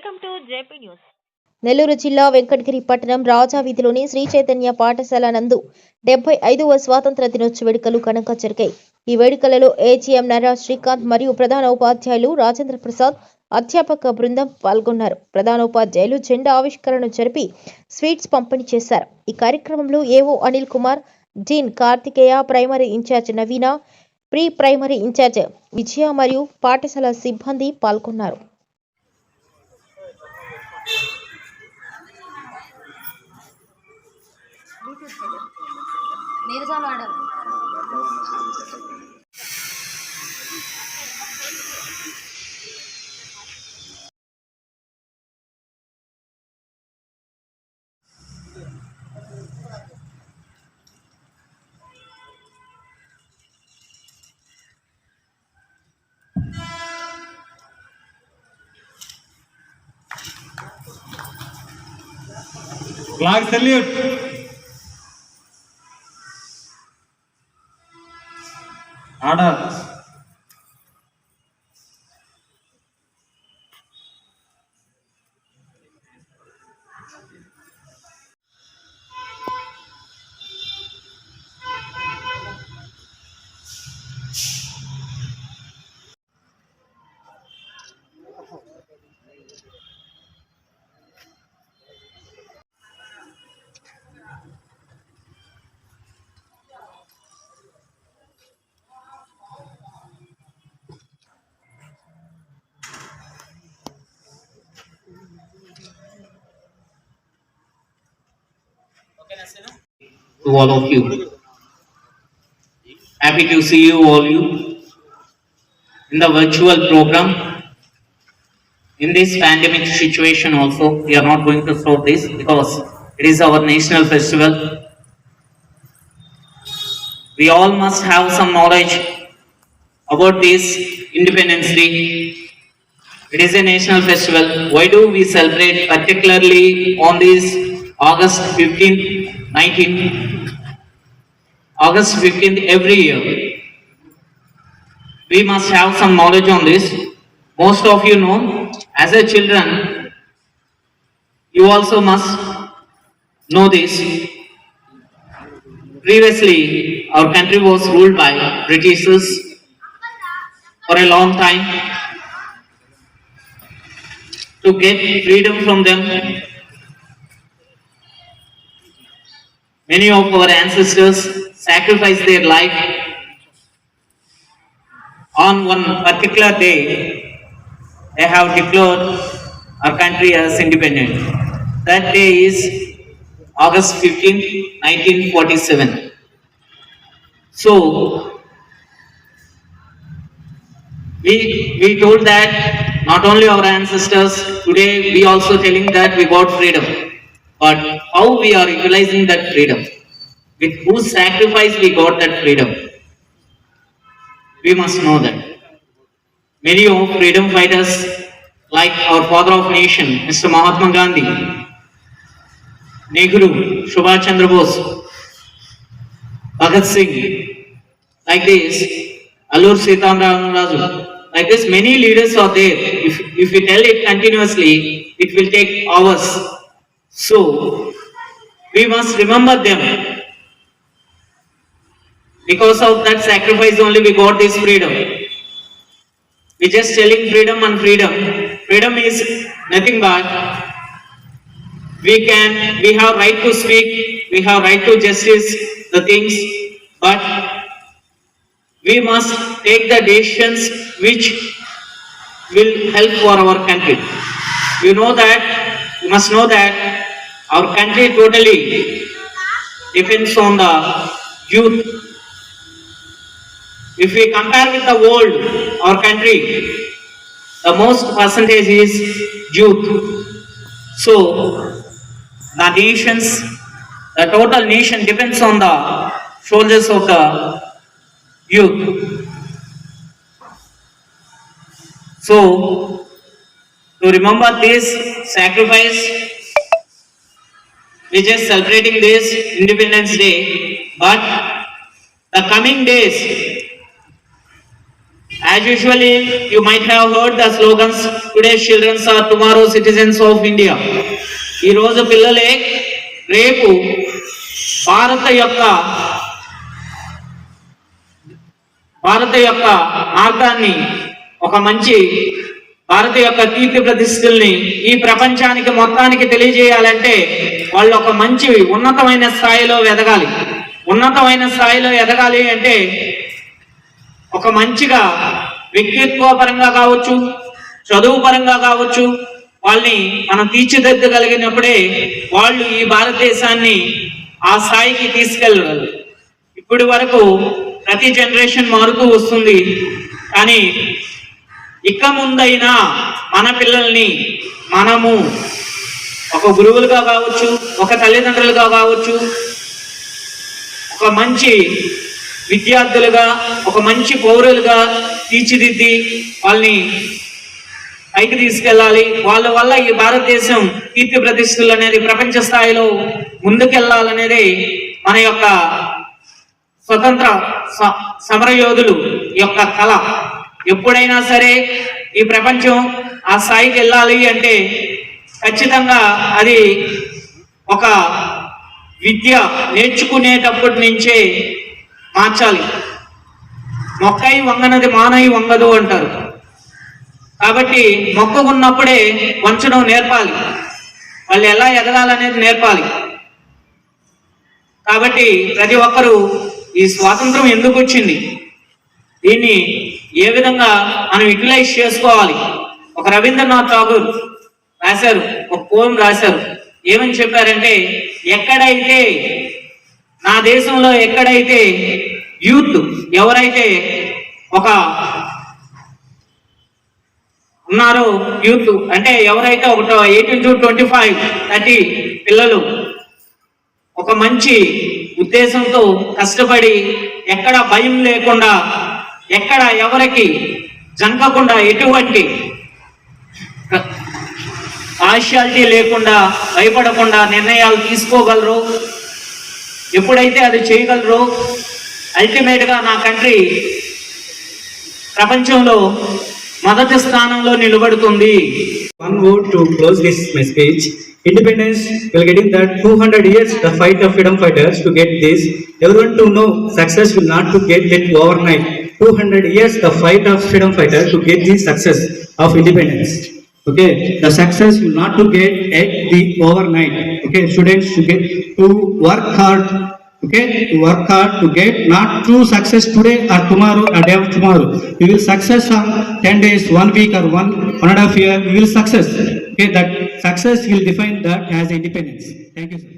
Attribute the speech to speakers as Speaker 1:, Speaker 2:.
Speaker 1: Welcome to JP News.
Speaker 2: Nellore జిల్లా వెంకటగిరి పట్టణం రాజావీధిలోని శ్రీ చైతన్య పాఠశాల నందు 75వ స్వాతంత్ర దినోత్సవ వేడుకలు ఘనంగా జరిగాయి. ఈ వేడుకలలో ఏజీఎం నరా శ్రీకాంత్ మరియు ప్రధాన ఉపాధ్యాయులు రాజేంద్ర ప్రసాద్ అధ్యాపక బృందం పాల్గొన్నారు. ప్రధాన ఉపాధ్యాయులు జెండా ఆవిష్కరణ జరిపి స్వీట్స్ పంపిణీ చేశారు. ఈ కార్యక్రమంలో ఏవో అనిల్ కుమార్, డీన్ కార్తికేయ, ప్రైమరీ ఇన్ఛార్జ్ నవీన, ప్రీ ప్రైమరీ ఇన్ఛార్జ్ విజయ మరియు పాఠశాల సిబ్బంది పాల్గొన్నారు.
Speaker 3: Neeraja madam
Speaker 4: Flag salute. Order.
Speaker 5: To all of you. Happy to see you all in the virtual program. In this pandemic situation also, we are not going to stop this because it is our national festival. We all must have some knowledge about this Independence Day. It is a national festival. Why do we celebrate particularly on this August 15th, 15th every year? We must have some knowledge on this. Most of you know, as a children, you also must know this. Previously, our country was ruled by Britishers for a long time. To get freedom from them, many of our ancestors sacrificed their life. On one particular day, they have declared our country as independent. That day is August 15th, 1947. So, we told that not only our ancestors, today we also telling that we got freedom. But how we are utilizing that freedom? With whose sacrifice we got that freedom? We must know that. Many of freedom fighters, like our father of nation, Mr. Mahatma Gandhi, Nehru, Subhash Chandra Bose, Bhagat Singh, like this, Alluri Sitaramraju, like this, many leaders are there. If we tell it continuously, it will take hours. So, we must remember them. Because of that sacrifice only we got this freedom. We just telling freedom and freedom. Freedom is nothing but we have right to speak, we have right to justice the things, but we must take the decisions which will help for our country. You must know that our country totally depends on the youth. If we compare with the world, our country, the most percentage is youth. So, the total nation depends on the shoulders of the youth. So, to remember this sacrifice, we are just celebrating this Independence Day, but the coming days, as usually, you might have heard the slogans, today's children are tomorrow's citizens of India. ఈ రోజు పిల్లలే రేపు భారత యొక్క మార్గాన్ని, ఒక మంచి భారత యొక్క కీర్తి ప్రతిష్టల్ని ఈ ప్రపంచానికి మొత్తానికి తెలియజేయాలంటే వాళ్ళు ఒక మంచి ఉన్నతమైన స్థాయిలో ఎదగాలి. ఉన్నతమైన స్థాయిలో ఎదగాలి అంటే ఒక మంచిగా వ్యక్తిత్వ పరంగా కావచ్చు, చదువు పరంగా కావచ్చు, వాళ్ళని మనం తీర్చిదిద్దగలిగినప్పుడే వాళ్ళు ఈ భారతదేశాన్ని ఆ స్థాయికి తీసుకెళ్ళగలరు. ఇప్పటి వరకు ప్రతి జనరేషన్ మారుతూ వస్తుంది, కానీ ఇక ముందైనా మన పిల్లల్ని మనము ఒక గురువులుగా కావచ్చు, ఒక తల్లిదండ్రులుగా కావచ్చు, ఒక మంచి విద్యార్థులుగా, ఒక మంచి పౌరులుగా తీర్చిదిద్ది వాళ్ళని పైకి తీసుకెళ్ళాలి. వాళ్ళ వల్ల ఈ భారతదేశం కీర్తి ప్రతిష్టలు అనేది ప్రపంచ స్థాయిలో ముందుకెళ్లాలనేది మన యొక్క స్వతంత్ర సమరయోధులు యొక్క కళ. ఎప్పుడైనా సరే ఈ ప్రపంచం ఆ స్థాయికి వెళ్ళాలి అంటే ఖచ్చితంగా అది ఒక విద్య నేర్చుకునేటప్పటి నుంచే మార్చాలి. మొక్కై వంగనది మానై వంగదు అంటారు. కాబట్టి మొక్క ఉన్నప్పుడే వంచడం నేర్పాలి, వాళ్ళు ఎలా ఎదగాలనేది నేర్పాలి. కాబట్టి ప్రతి ఒక్కరూ ఈ స్వాతంత్రం ఎందుకు వచ్చింది, దీన్ని ఏ విధంగా మనం యూటిలైజ్ చేసుకోవాలి. ఒక రవీంద్రనాథ్ ఠాగూర్ రాశారు, ఒక పోయం రాశారు. ఏమని చెప్పారంటే, ఎక్కడైతే నా దేశంలో ఎక్కడైతే యూత్ ఎవరైతే ఒక ఉన్నారో, యూత్ అంటే ఎవరైతే ఒక 18 to 25, 30 పిల్లలు ఒక మంచి ఉద్దేశంతో కష్టపడి ఎక్కడ భయం లేకుండా, ఎక్కడ ఎవరికి జంకకుండా, ఎటువంటి పార్షియాలిటీ లేకుండా, భయపడకుండా నిర్ణయాలు తీసుకోగలరు, ఎప్పుడైతే అది చేయగలరో అల్టిమేట్గా నా కంట్రీ ప్రపంచంలో మొదటి స్థానంలో నిలబడుతుంది.
Speaker 1: One word to close this my speech. Independence will getting that 200 years the fight of freedom fighters to get this. Everyone to know success will not to get it overnight. 200 years the fight of freedom fighters to get the success of independence. Okay, the success will not to get at the overnight. Okay, students to get to work hard. Okay, to work hard to get not true success today or tomorrow or day after tomorrow. We will success on 10 days, 1 week or 1.5 year. We will success. Okay, that success will define that as independence. Thank you, sir.